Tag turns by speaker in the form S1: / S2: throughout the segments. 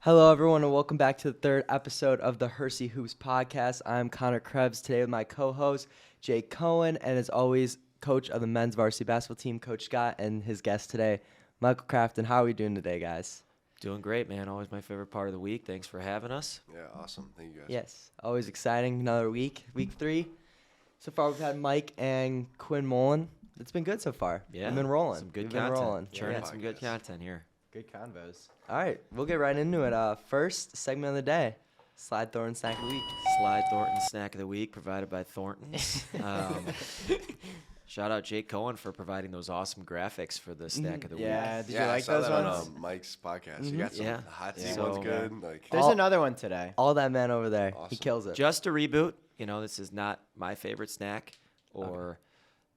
S1: Hello, everyone, and welcome back to the third episode of the Hersey Hoops podcast. I'm Connor Krebs, today with my co-host, Jake Cohen, and as always, coach of the men's varsity basketball team, Coach Scott, and his guest today, Michael Crafton. How are we doing today, guys?
S2: Doing great, man. Always my favorite part of the week. Thanks for having us.
S3: Yeah, awesome. Thank you, guys.
S1: Yes, always exciting. Another week, week 3. So far, we've had Mike and Quinn Mullen. It's been good so far.
S2: Yeah,
S1: We've been rolling.
S2: Some good
S1: We've been
S2: content.
S1: rolling.
S2: Churning
S3: Yeah.
S2: some good
S3: Podcast.
S2: content here.
S4: Good convos.
S1: All right, we'll get right into it. First segment of the day, Slide Thornton Snack of the Week.
S2: Slide Thornton Snack of the Week provided by Thornton's. Shout out Jake Cohen for providing those awesome graphics for the Snack of the
S4: Yeah,
S2: Week.
S4: did
S3: Yeah,
S4: you
S3: I
S4: like
S3: saw
S4: those
S3: that
S4: ones?
S3: on Mike's podcast. You got some
S2: Yeah.
S3: hot
S4: Yeah.
S3: seat
S2: So-
S3: ones good. Like,
S4: There's
S1: All-
S4: another one today.
S1: All that man over there. He
S3: Awesome.
S1: kills it.
S2: Just a reboot. You know, this is not my favorite snack or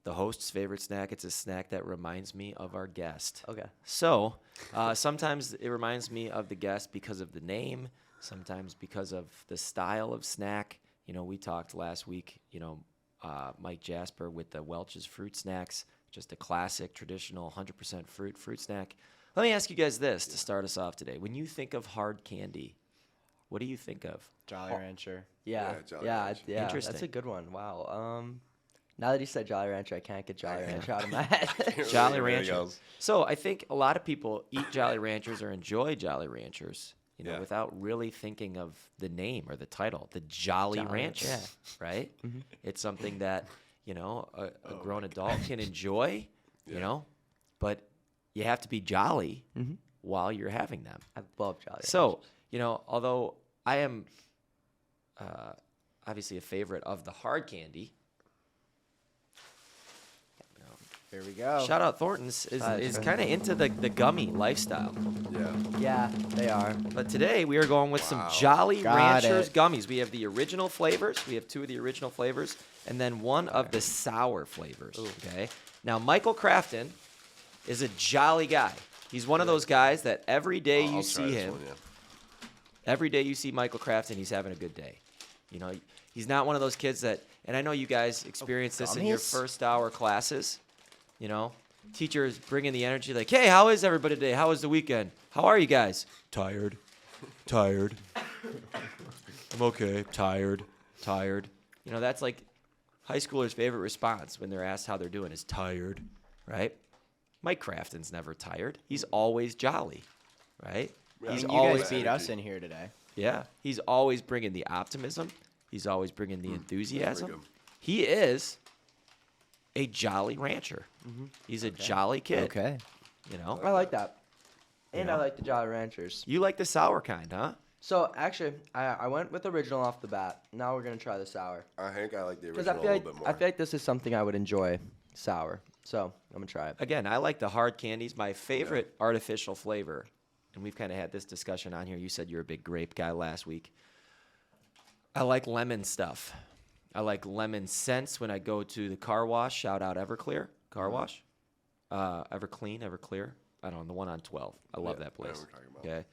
S2: the host's favorite snack. It's a snack that reminds me of our guest.
S1: Okay.
S2: So sometimes it reminds me of the guest because of the name, sometimes because of the style of snack. You know, we talked last week, Mike Jasper with the Welch's fruit snacks, just a classic, traditional 100% fruit snack. Let me ask you guys this to start us off today. When you think of hard candy, what do you think of?
S4: Jolly Rancher.
S1: Yeah,
S3: Yeah, Jolly
S1: yeah,
S3: Rancher.
S1: yeah. That's a
S2: Interesting.
S1: good one. Wow. Now that you said Jolly Rancher, I can't get Jolly Rancher out of my head.
S2: Jolly
S3: Really
S2: Rancher.
S3: goes.
S2: So I think a lot of people eat Jolly Ranchers or enjoy Jolly Ranchers,
S3: Yeah.
S2: without really thinking of the name or the title, the Jolly
S1: Jolly
S2: Rancher,
S1: Rancher.
S2: right?
S1: Mhm.
S2: It's something that, a grown adult can enjoy,
S3: Yeah.
S2: but you have to be jolly
S1: Mhm.
S2: while you're having them.
S1: I love Jolly Rancher.
S2: So, although I am obviously a favorite of the hard candy,
S4: Here we go.
S2: shout out Thornton's is
S1: That's
S2: kind of into the gummy lifestyle.
S3: Yeah.
S1: Yeah, they are.
S2: But today we are going with some
S3: Wow.
S2: Jolly
S4: Got
S2: Ranchers
S4: it.
S2: gummies. We have the original flavors. We have 2 of the original flavors, and then 1 of the sour flavors. Okay. Now Michael Crafton is a jolly guy. He's one of those guys that every day
S3: I'll
S2: you
S3: try
S2: see
S3: this
S2: him,
S3: one, yeah.
S2: every day you see Michael Crafton, he's having a good day. He's not one of those kids that, and I know you guys experienced this in your
S4: gummies?
S2: first hour classes. Teachers bringing the energy like, hey, how is everybody today? How was the weekend? How are you guys? Tired. Tired. I'm okay. Tired. That's like high schoolers' favorite response when they're asked how they're doing is tired, right? Mike Crafton's never tired. He's always jolly, right?
S3: Yeah,
S2: He's
S4: You
S2: always
S4: guys beat us
S3: energy.
S4: in here today.
S2: yeah, he's always bringing the optimism. He's always bringing the
S3: good.
S2: enthusiasm. He is a jolly rancher. He's a jolly kid.
S4: Okay.
S1: I like that. And I
S2: Yeah.
S1: like the Jolly Ranchers.
S2: You like the sour kind, huh?
S1: So, actually, I went with original off the bat. Now we're going to try the sour.
S3: I think I like the
S1: Because
S3: original
S1: I
S3: a little bit more.
S1: feel like this is something I would enjoy, sour. So, I'm going to try it.
S2: Again, I like the hard candies. My favorite artificial flavor, and we've kind of had this discussion on here. You said you're a big grape guy last week. I like lemon stuff. I like lemon scents when I go to the car wash. Shout out Everclear Car Wash. Everclean, Everclear. I don't know, the one on 12. I love
S3: Yeah,
S2: that
S3: I know
S2: place.
S3: what we're talking about.
S2: Okay.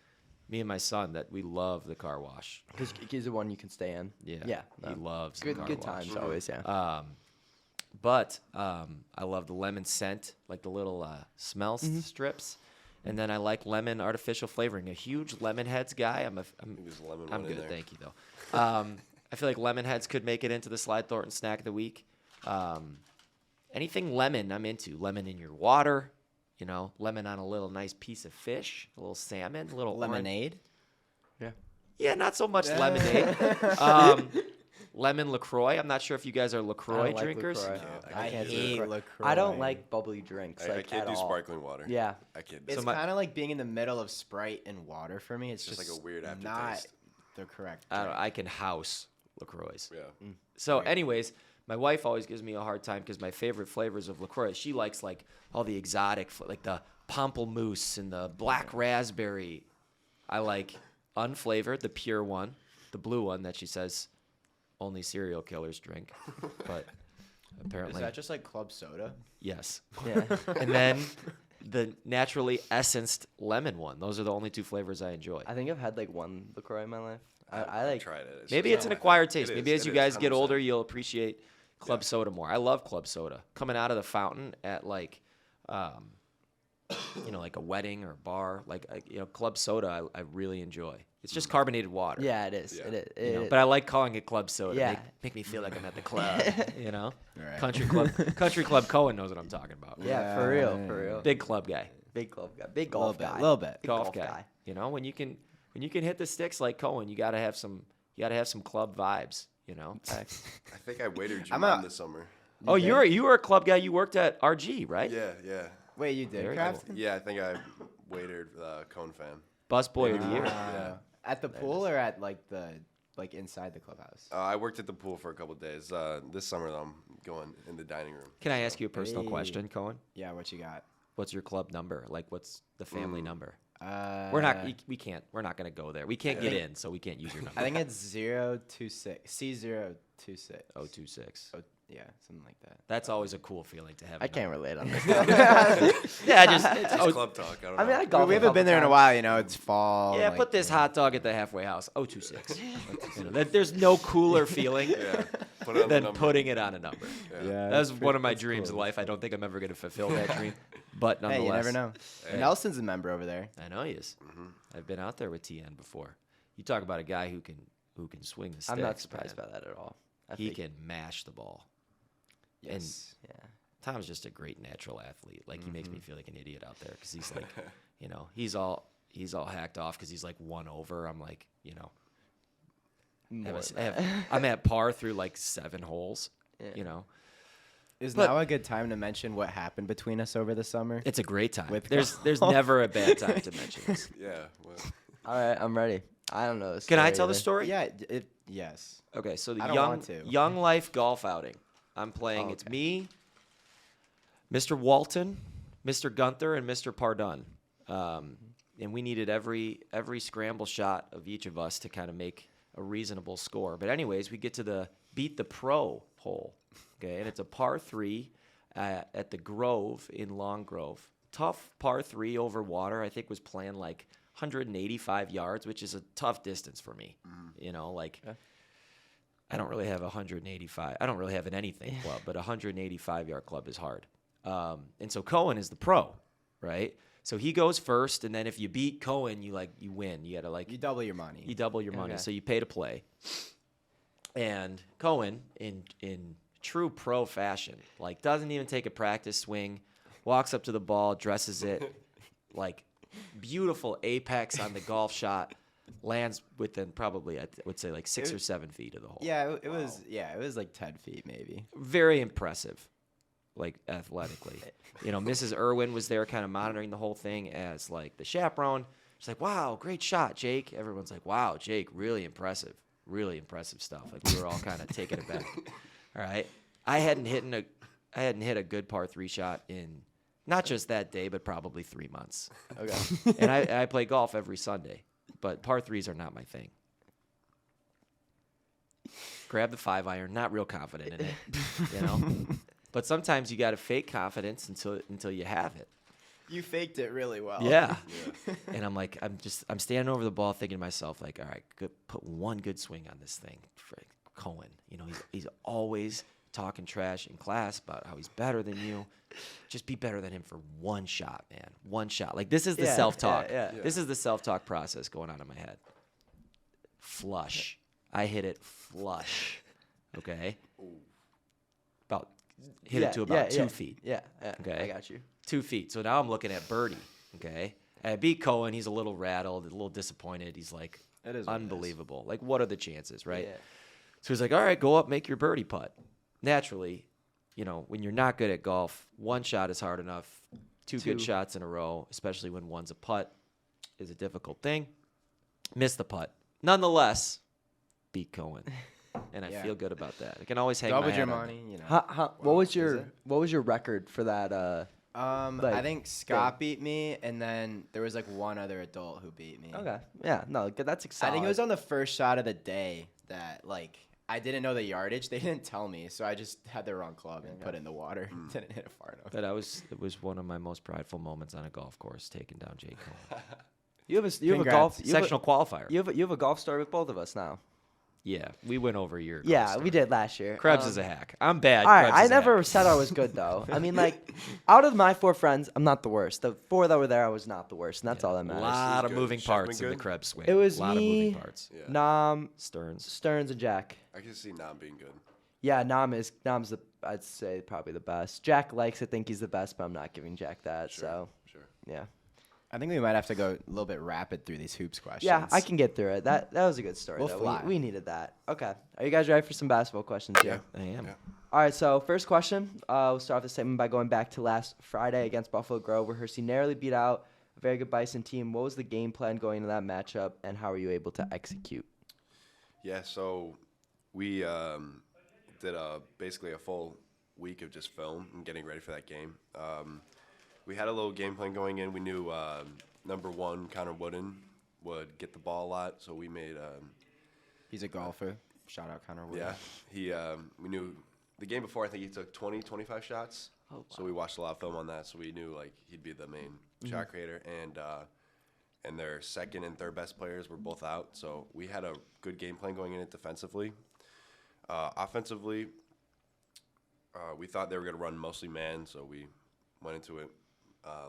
S2: Me and my son, we love the car wash.
S1: Because he's the one you can stay in.
S2: Yeah.
S1: Yeah.
S2: He
S1: no.
S2: loves the
S1: Good,
S2: car
S1: good
S2: wash.
S1: times always, yeah.
S2: But I love the lemon scent, like the little smell strips. And then I like lemon artificial flavoring. A huge lemon heads guy. I'm
S3: There's a lemon
S2: I'm
S3: one in
S2: good,
S3: there.
S2: thank you though. I feel like lemon heads could make it into the Slide Thornton snack of the week. Anything lemon, I'm into. Lemon in your water, lemon on a little nice piece of fish, a little salmon, a little orange-
S4: Lemonade.
S2: Yeah, not so much lemonade. Lemon LaCroix. I'm not sure if you guys are LaCroix
S1: like
S2: drinkers.
S1: LaCroix.
S3: No,
S4: I
S1: can't do
S4: hate
S1: LaCroix.
S4: LaCroix.
S1: I don't like bubbly drinks.
S3: I
S1: Like,
S3: can't
S1: at
S3: do
S1: all.
S3: sparkling water.
S1: Yeah.
S3: I can't do
S4: It's
S2: So
S3: it.
S2: my-
S4: kind of like being in the middle of Sprite and water for me. It's
S3: Just
S4: just
S3: like a weird
S4: not
S3: aftertaste.
S4: the correct.
S2: I don't know.
S4: drink.
S2: I can house LaCroix.
S3: Yeah.
S2: So, anyways, my wife always gives me a hard time because my favorite flavors of LaCroix, she likes like all the exotic, like the pamplemousse and the black raspberry. I like unflavored, the pure one, the blue one that she says only serial killers drink. But
S4: Is
S2: apparently,
S4: that just like club soda?
S2: yes.
S1: Yeah.
S2: And then the naturally essenced lemon one. Those are the only 2 flavors I enjoy.
S1: I think I've had like one LaCroix in my life. I
S3: I've
S1: like.
S3: tried it.
S2: Maybe
S3: just
S2: it's an
S3: not my
S2: acquired
S3: thing.
S2: taste.
S3: It
S2: Maybe
S3: is,
S2: as you
S3: it
S2: guys
S3: is,
S2: get
S3: 100%.
S2: older, you'll appreciate Club
S3: Yeah.
S2: Soda more. I love Club Soda. Coming out of the fountain at like like a wedding or a bar, like club soda, I really enjoy. It's just carbonated water.
S1: Yeah, it is.
S3: Yeah.
S1: It is.
S2: But I like calling it club soda.
S1: Yeah.
S2: Make me feel like I'm at the club.
S4: Right.
S2: Country Club Cohen knows what I'm talking about.
S1: Yeah, for real, for real.
S2: Big club guy.
S1: Big club guy. Big golf guy.
S4: Little bit.
S1: Big
S2: Golf guy. When you can hit the sticks like Cohen, you gotta have some club vibes.
S3: I think I waitered your
S4: I'm
S3: mom
S4: a-
S3: this summer.
S2: Oh, you were a club guy. You worked at RG, right?
S3: Yeah.
S4: Wait, you did
S2: Very
S4: craft?
S3: Yeah, I think I waitered Cone fan.
S2: Bus boy of the year.
S3: Yeah.
S4: At the pool or at inside the clubhouse?
S3: I worked at the pool for a couple days. This summer, though, I'm going in the dining room.
S2: Can I ask you a personal
S4: Hey.
S2: question, Cohen?
S4: Yeah, what you got?
S2: What's your club number? Like, what's the family number?
S4: Uh,
S2: We're not. We can't. We're not gonna go there. We can't get in, so we can't use your number.
S4: I think it's 026. C026.
S2: 026.
S4: Oh, yeah, something like that.
S2: That's always a cool feeling to have.
S1: I can't relate on this.
S2: Yeah, it's
S3: It's club talk. I don't know.
S1: I mean, I golf.
S4: We haven't been there in a while, It's fall.
S2: Yeah,
S4: and,
S2: put this hot dog at the halfway house. 026. There's no cooler feeling
S3: Yeah. Put it on the
S2: than
S3: number.
S2: putting it on a number.
S4: Yeah,
S2: That was one of my dreams in life. I don't think I'm ever going to fulfill that dream, but
S4: Hey,
S2: nonetheless,
S4: you never know.
S3: Hey.
S4: Nelson's a member over there.
S2: I know he is.
S3: Mm-hmm.
S2: I've been out there with TN before. You talk about a guy who can swing the sticks.
S1: I'm not surprised
S2: man.
S1: by that at all. I
S2: He
S1: think-
S2: can mash the ball.
S4: Yes.
S1: Yeah.
S2: Tom's just a great natural athlete. Like he makes me feel like an idiot out there because he's like, he's all hacked off because he's like 1 over. I'm like,
S1: More than that.
S2: I'm at par through like 7 holes.
S1: Yeah.
S4: Is
S2: But-
S4: now a good time to mention what happened between us over the summer?
S2: It's a great time.
S4: With
S2: There's
S4: golf.
S2: never a bad time to mention this.
S3: Yeah. Well,
S1: All right, I'm ready. I don't know.
S2: Can I tell the story?
S4: Yeah, yes.
S2: Okay, so the
S4: I don't
S2: young
S4: want to.
S2: young life golf outing. I'm playing. It's
S1: Okay.
S2: me, Mr. Walton, Mr. Gunther, and Mr. Pardun. And we needed every scramble shot of each of us to kind of make a reasonable score. But anyways, we get to the beat the pro hole. Okay, and it's a par 3 at the Grove in Long Grove. Tough par 3 over water. I think was playing like 185 yards, which is a tough distance for me. I don't really have 185. I don't really have an anything club, but a 185-yard club is hard. And so Cohen is the pro, right? So he goes first, and then if you beat Cohen, you win. You gotta
S4: You double your money.
S2: you double your money,
S1: Okay.
S2: so you pay to play. And Cohen, in true pro fashion, doesn't even take a practice swing, walks up to the ball, dresses it, beautiful apex on the golf shot, lands within probably I would say 6 or 7 feet of the hole.
S4: Yeah, it was. Yeah, it was like 10 feet maybe.
S2: Very impressive, athletically. Mrs. Irwin was there kind of monitoring the whole thing as the chaperone. She's like, wow, great shot, Jake. Everyone's like, wow, Jake, really impressive stuff. We were all kind of taken aback. All right. I hadn't hit a good par 3 shot in not just that day, but probably 3 months.
S1: Okay.
S2: And I play golf every Sunday, but par 3s are not my thing. Grab the 5-iron, not real confident in it, But sometimes you got to fake confidence until you have it.
S4: You faked it really well.
S2: Yeah. And I'm I'm standing over the ball thinking to myself, all right, put one good swing on this thing for Cohen. He's always talking trash in class about how he's better than you. Just be better than him for one shot, man. One shot. This is the
S1: Yeah,
S2: self-talk.
S1: yeah.
S2: This is the self-talk process going on in my head. Flush. I hit it flush. Okay? Hit it to about 2 feet.
S1: Yeah.
S2: Okay.
S1: I got you.
S2: 2 feet. So now I'm looking at birdie. Okay. I beat Cohen. He's a little rattled, a little disappointed. He's
S4: It is what it is.
S2: unbelievable. What are the chances, right?
S1: Yeah.
S2: So he's like, all right, go up, make your birdie putt. Naturally, when you're not good at golf, one shot is hard enough. Two good
S1: Two.
S2: shots in a row, especially when one's a putt, is a difficult thing. Missed the putt. Nonetheless, beat Cohen. And I
S4: Yeah.
S2: feel good about that. I can always hang my
S4: Doubled
S2: hat
S4: your
S2: on
S4: money.
S1: What was
S4: is
S1: your
S4: it?
S1: record for that?
S4: I think Scott beat me, and then there was one other adult who beat me.
S1: Okay. Yeah. No, that's
S4: I
S1: exciting.
S4: think it was on the first shot of the day that I didn't know the yardage. They didn't tell me, so I just had the wrong club and put it in the water. Didn't hit it far enough.
S2: But it was one of my most prideful moments on a golf course, taking down Jake Cohen.
S1: You have a
S4: Congrats.
S1: golf
S2: Sectional qualifier.
S1: You have a golf story with both of us now.
S2: Yeah, we went over a year ago.
S1: Yeah, we did last year.
S2: Krebs is a hack. I'm bad.
S1: All right,
S2: Krebs
S1: I
S2: is a
S1: never
S2: hack.
S1: said I was good though. I mean, like, out of my 4 friends, I'm not the worst. The 4 that were there, I was not the worst, and that's all that
S2: A
S1: matters.
S2: lot of
S3: good.
S2: moving
S3: Shaq
S2: parts
S3: been
S2: in the
S3: good?
S2: Krebs swing.
S1: It was
S2: a lot
S1: me,
S2: of moving parts.
S3: Yeah.
S1: Nam,
S2: Stearns.
S1: Stearns, and Jack.
S3: I can see Nam being good.
S1: Yeah, Nam's the I'd say probably the best. Jack likes to think he's the best, but I'm not giving Jack that.
S3: Sure.
S1: So
S3: Sure.
S1: yeah,
S4: I think we might have to go a little bit rapid through these hoops questions.
S1: yeah, I can get through it. That was a good story.
S4: We'll
S1: though.
S4: fly.
S1: We needed that. Okay, are you guys ready for some basketball questions here?
S2: I am.
S3: Yeah.
S1: All right, so first question. We'll start off the segment by going back to last Friday against Buffalo Grove, where Hersey narrowly beat out a very good Bison team. What was the game plan going into that matchup, and how were you able to execute?
S3: Yeah, so we did basically a full week of just film and getting ready for that game. We had a little game plan going in. We knew number 1, Connor Wooden, would get the ball a lot, so we made
S4: He's a golfer. Shout out Connor Wood.
S3: yeah, we knew the game before, I think he took 20, 25 shots.
S1: Oh,
S3: So we watched a lot of film on that, so we knew like he'd be the main shot creator, and their second and third best players were both out. So we had a good game plan going in it defensively. Offensively, we thought they were going to run mostly man, so we went into it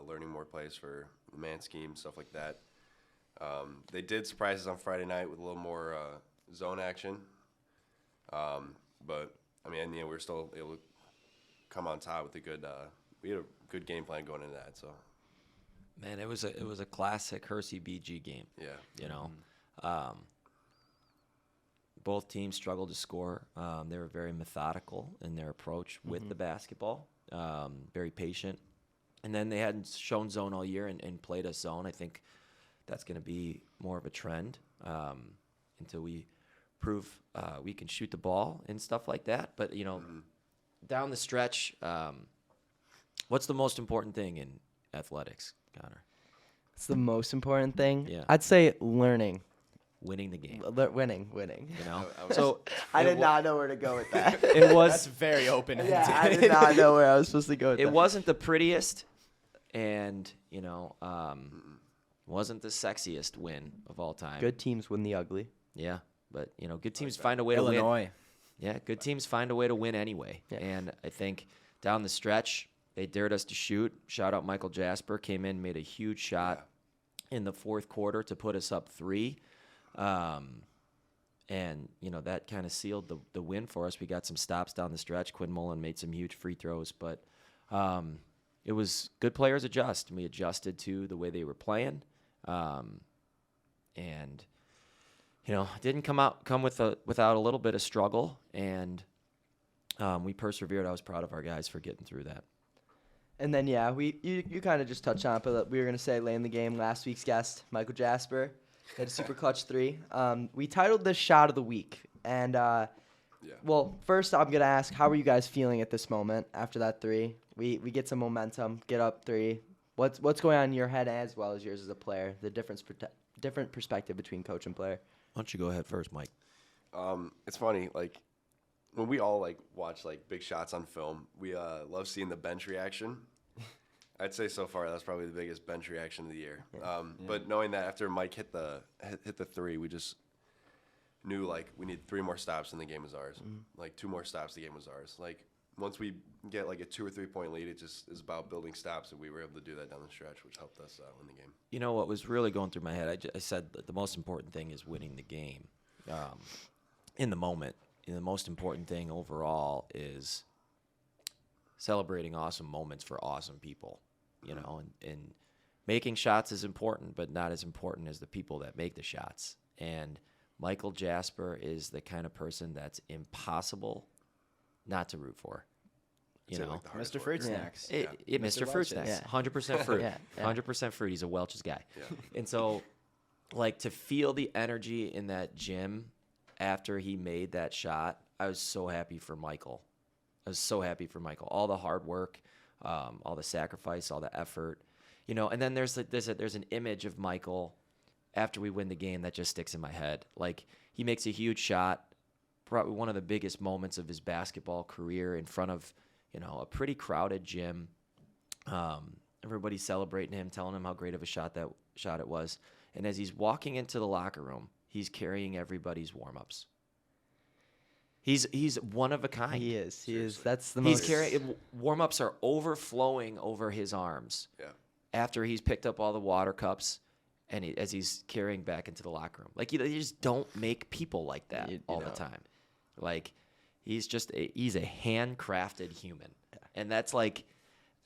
S3: learning more plays for the man scheme, stuff like that. They did surprise us on Friday night with a little more zone action, but I mean, in the end, we were still able to come on top with a good. We had a good game plan going into that. So
S2: Man, it was a classic Hersey BG game.
S3: yeah,
S2: You know, both teams struggled to score. They were very methodical in their approach with the basketball, very patient. And then they hadn't shown zone all year and played us zone. I think that's going to be more of a trend until we prove we can shoot the ball and stuff like that. But, you know, down the stretch, what's the most important thing in athletics, Connor?
S1: It's the most important thing.
S2: Yeah.
S1: I'd say learning,
S2: Winning the game,
S1: winning.
S2: you know?
S3: I was-
S2: So
S1: I
S2: it
S1: did
S2: wa-
S1: not know where to go with that.
S2: it
S4: That's
S2: was
S4: very open.
S1: Yeah, I did not know where I was supposed to go with
S2: it
S1: that.
S2: wasn't the prettiest and, you know, wasn't the sexiest win of all time.
S1: Good teams win the ugly.
S2: Yeah, but, you know, good teams find a way to win.
S4: Illinois.
S2: Yeah, good teams find a way to win anyway.
S1: Yeah.
S2: And I think down the stretch, they dared us to shoot. Shout out Michael Jasper, came in, made a huge shot in the fourth quarter to put us up 3. And, you know, that kind of sealed the win for us. We got some stops down the stretch. Quinn Mullen made some huge free throws. But it was good players adjust. We adjusted to the way they were playing. And, you know, didn't come without a little bit of struggle. And we persevered. I was proud of our guys for getting through that.
S1: And then, yeah, you kind of just touched on it, but we were going to say late in the game, last week's guest, Michael Jasper, had a super clutch 3. We titled this Shot of the Week. And, well, first I'm going to ask, how are you guys feeling at this moment after that 3? We get some momentum, get up 3. What's going on in your head as well as yours as a player, the different perspective between coach and player?
S2: Why don't you go ahead first, Mike?
S3: it's funny, like when we all like watch like big shots on film, we love seeing the bench reaction. I'd say so far that's probably the biggest bench reaction of the year. But knowing that after Mike hit the 3, we just knew like we need 3 more stops and the game was ours. Like 2 more stops, the game was ours. Like once we get like a 2 or 3 point lead, it just is about building stops, and we were able to do that down the stretch, which helped us win the game.
S2: You know what was really going through my head? I said that the most important thing is winning the game in the moment. And the most important thing overall is celebrating awesome moments for awesome people, you know, and making shots is important, but not as important as the people that make the shots. And Michael Jasper is the kind of person that's impossible not to root for. You know,
S4: Mr. Fruit Snacks.
S2: Mr. Fruit Snacks,
S1: Yeah.
S2: 100% fruit,
S1: Yeah, yeah.
S2: 100% fruit. He's a Welch's guy.
S3: Yeah.
S2: And so, like, to feel the energy in that gym after he made that shot, I was so happy for Michael. All the hard work, all the sacrifice, all the effort, you know. And then there's an image of Michael after we win the game that just sticks in my head. Like, he makes a huge shot, probably one of the biggest moments of his basketball career in front of, you know, a pretty crowded gym. Everybody's celebrating him, telling him how great of a shot it was. And as he's walking into the locker room, he's carrying everybody's warm-ups. He's one of a kind.
S1: He is. He is. That's the
S2: He's
S1: most.
S2: carrying warm-ups are overflowing over his arms
S3: Yeah.
S2: after he's picked up all the water cups and as he's carrying back into the locker room. Like you just don't make people like that all the time. Like he's he's a handcrafted human, and that's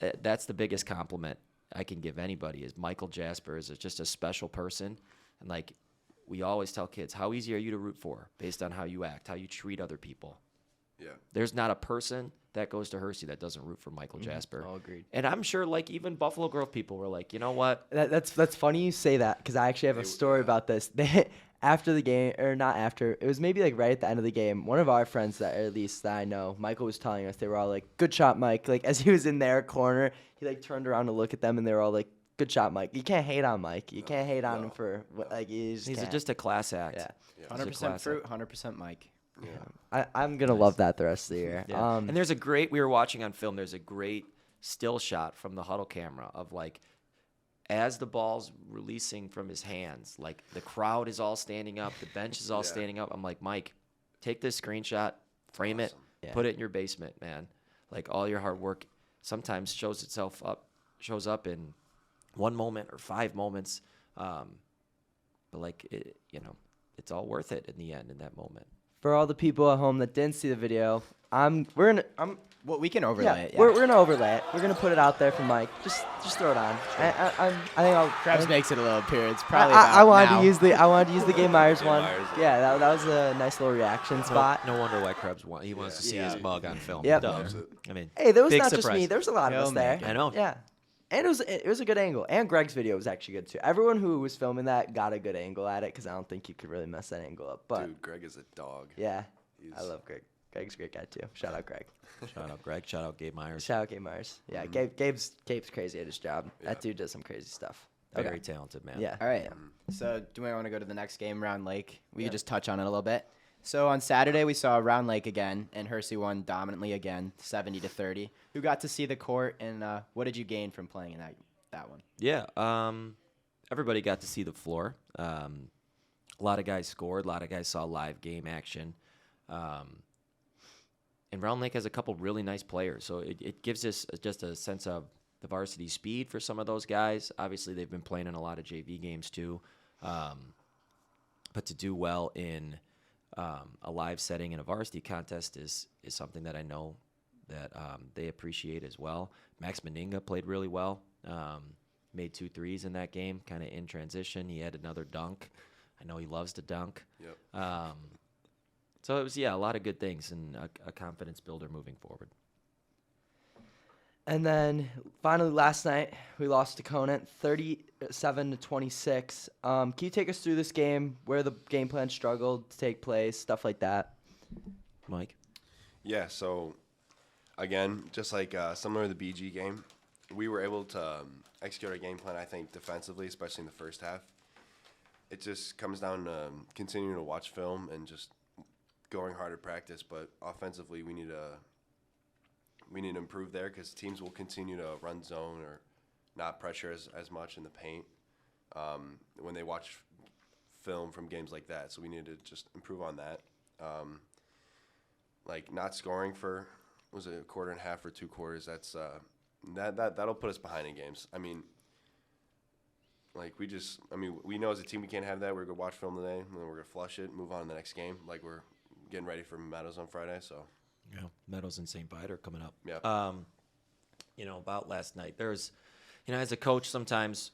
S2: that's the biggest compliment I can give anybody. Is Michael Jasper is just a special person, and like. We always tell kids, how easy are you to root for based on how you act, how you treat other people.
S3: Yeah.
S2: There's not a person that goes to Hersey that doesn't root for Michael Jasper.
S1: All agreed.
S2: And I'm sure like even Buffalo Grove people were like, you know what?
S1: That's funny you say that because I actually have a story about this. They after the game, or not after, it was maybe like right at the end of the game. One of our friends that, or at least that I know, Michael was telling us, they were all like, "Good shot, Mike." Like as he was in their corner, he like turned around to look at them, and they were all like, "Good shot, Mike." You can't hate on Mike. You can't hate on him for what like
S2: He's
S1: can't.
S2: just a class act.
S1: Yeah.
S2: He's a
S4: 100%
S2: class
S4: fruit,
S2: act.
S4: 100% Mike.
S1: I'm gonna love that the rest of the year.
S2: Yeah. And there's we were watching on film, there's a great still shot from the huddle camera of like, as the ball's releasing from his hands, like the crowd is all standing up, the bench is all standing up. I'm like, Mike, take this screenshot, frame it, put it in your basement, man. Like all your hard work sometimes shows up in one moment or 5 moments. But like, it's all worth it in the end in that moment.
S1: For all the people at home that didn't see the video,
S4: Well, we can overlay it. Yeah.
S1: we're gonna overlay it. We're gonna put it out there for Mike. Just throw it on. I think I'll.
S4: Krebs makes it a little appearance. Probably
S1: I wanted
S4: now.
S1: to use the Game Myers one.
S3: Myers,
S1: Yeah, that was a nice little reaction spot.
S2: No wonder why Krebs wants to see his mug on film.
S1: Yep.
S2: Duh.
S3: Loves it.
S2: I mean,
S1: Hey, there was
S2: big
S1: not just
S2: surprise.
S1: me. There was a lot of us there.
S4: Filmmaking.
S2: I know.
S1: Yeah, and it was a good angle. And Greg's video was actually good too. Everyone who was filming that got a good angle at it because I don't think you could really mess that angle up. But
S3: Dude, Greg is a dog.
S1: yeah, I
S3: He's-
S1: love Greg. Greg's a great guy too. Shout out Greg.
S2: Shout out Greg. Shout out Gabe Myers.
S1: Shout out Gabe Myers. Yeah, Gabe's crazy at his job. That dude does some crazy stuff.
S2: Very talented man.
S1: Yeah.
S4: All right. So, do we want to go to the next game, Round Lake? We could just touch on it a little bit. So, on Saturday, we saw Round Lake again, and Hersey won dominantly again, 70-30. Who got to see the court, and what did you gain from playing in that one?
S2: Yeah. Everybody got to see the floor. A lot of guys scored. A lot of guys saw live game action. And Round Lake has a couple really nice players, so it gives us just a sense of the varsity speed for some of those guys. Obviously, they've been playing in a lot of JV games too, but to do well in a live setting in a varsity contest is something that I know that they appreciate as well. Max Meninga played really well, made 2 threes in that game, kind of in transition. He had another dunk. I know he loves to dunk.
S3: Yep.
S2: So it was, a lot of good things and a confidence builder moving forward.
S1: And then finally last night we lost to Conant 37-26. Can you take us through this game, where the game plan struggled to take place, stuff like that?
S2: Mike?
S3: Yeah, so again, just like similar to the BG game, we were able to execute our game plan, I think, defensively, especially in the first half. It just comes down to continuing to watch film and just going hard at practice, but offensively we need to improve there because teams will continue to run zone or not pressure as much in the paint when they watch film from games like that. So we need to just improve on that. Like not scoring for was it a quarter and a half or 2 quarters? That's that'll put us behind in games. I mean, we know as a team we can't have that. We're gonna watch film today, and then we're gonna flush it, move on to the next game. Like we're getting ready for Meadows on Friday, so.
S2: Yeah, Meadows and St. Viator coming up.
S3: Yeah.
S2: About last night, there's, as a coach, sometimes,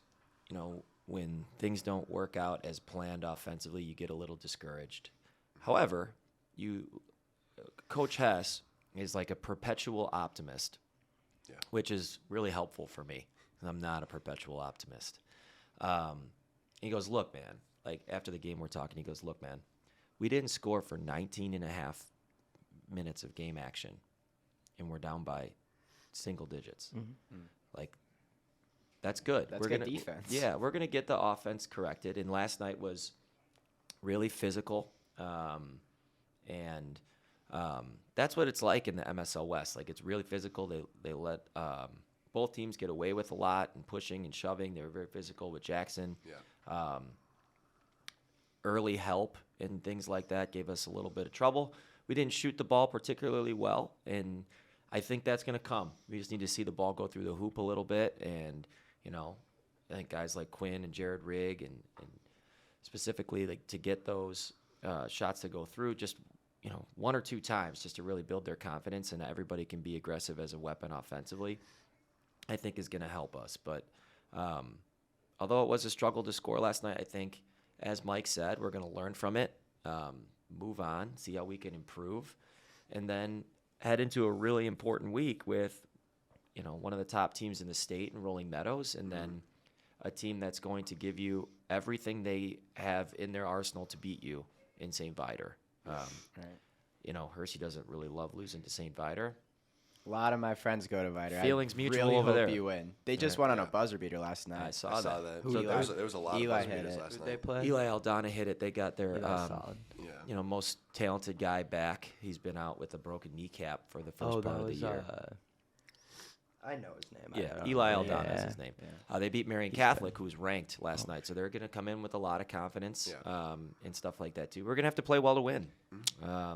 S2: when things don't work out as planned offensively, you get a little discouraged. However, Coach Hess is like a perpetual optimist, which is really helpful for me. I'm not a perpetual optimist. He goes, look, man, like after the game we're talking, he goes, look, man, we didn't score for 19 and a half minutes of game action, and we're down by single digits. Like, that's good.
S4: That's good defense.
S2: Yeah, we're going to get the offense corrected, and last night was really physical, and that's what it's like in the MSL West. Like, it's really physical. They let both teams get away with a lot and pushing and shoving. They were very physical with Jackson.
S3: Yeah.
S2: Early help and things like that gave us a little bit of trouble. we didn't shoot the ball particularly well, and I think that's going to come. We just need to see the ball go through the hoop a little bit, and I think guys like Quinn and Jared Rigg and specifically like to get those shots to go through just one or two times just to really build their confidence, and everybody can be aggressive as a weapon offensively, I think is going to help us. But although it was a struggle to score last night, I think, as Mike said, we're going to learn from it, move on, see how we can improve, and then head into a really important week with, one of the top teams in the state in Rolling Meadows, and then a team that's going to give you everything they have in their arsenal to beat you in St. Viator.
S4: Right.
S2: Hershey doesn't really love losing to St. Viator.
S4: A lot of my friends go to Viator.
S2: Feelings
S4: I
S2: mutual
S4: really
S2: over
S4: hope
S2: there.
S4: you win. They just won on a buzzer beater last night.
S2: I
S3: I
S2: saw
S3: saw
S2: that.
S3: that.
S4: So
S3: there was a lot
S4: Eli
S3: of buzzer
S4: hit
S3: beaters
S4: it.
S3: last
S1: Who'd they
S3: night.
S1: play?
S2: Eli Aldana hit it. They got their
S1: Eli's solid.
S3: Yeah.
S2: most talented guy back. He's been out with a broken kneecap for the first
S1: Oh,
S2: part
S1: that
S2: of the
S1: was.
S2: year.
S1: I know his name. I
S2: Yeah,
S1: don't
S2: Eli
S1: know.
S2: Aldana is
S1: Yeah.
S2: his name.
S4: Yeah.
S2: They beat Marion Catholic, who's ranked last night, so they're going to come in with a lot of confidence
S3: Yeah.
S2: and stuff like that too. We're going to have to play well to win.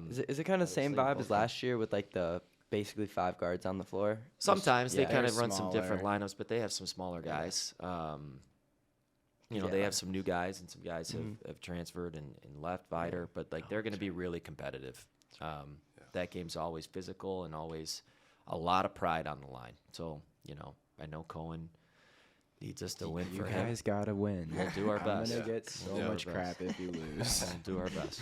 S1: Is it kind of the same
S2: Obviously,
S1: vibe as
S2: both
S1: last year with like the basically 5 guards on the floor?
S2: Sometimes they
S4: yeah,
S2: kind
S4: they're
S2: of run some different
S4: smaller.
S2: lineups, but they have some smaller guys. They
S1: Yeah.
S2: have some new guys, and some guys have transferred and left Viator, but like they're going to be really competitive. That game's always physical and always a lot of pride on the line. So I know Cohen needs us to win
S4: You
S2: for him.
S4: guys gotta win.
S2: We'll do our
S4: I'm
S2: best.
S4: gonna get so
S3: Yeah.
S4: much crap if you lose.
S2: We'll do our best.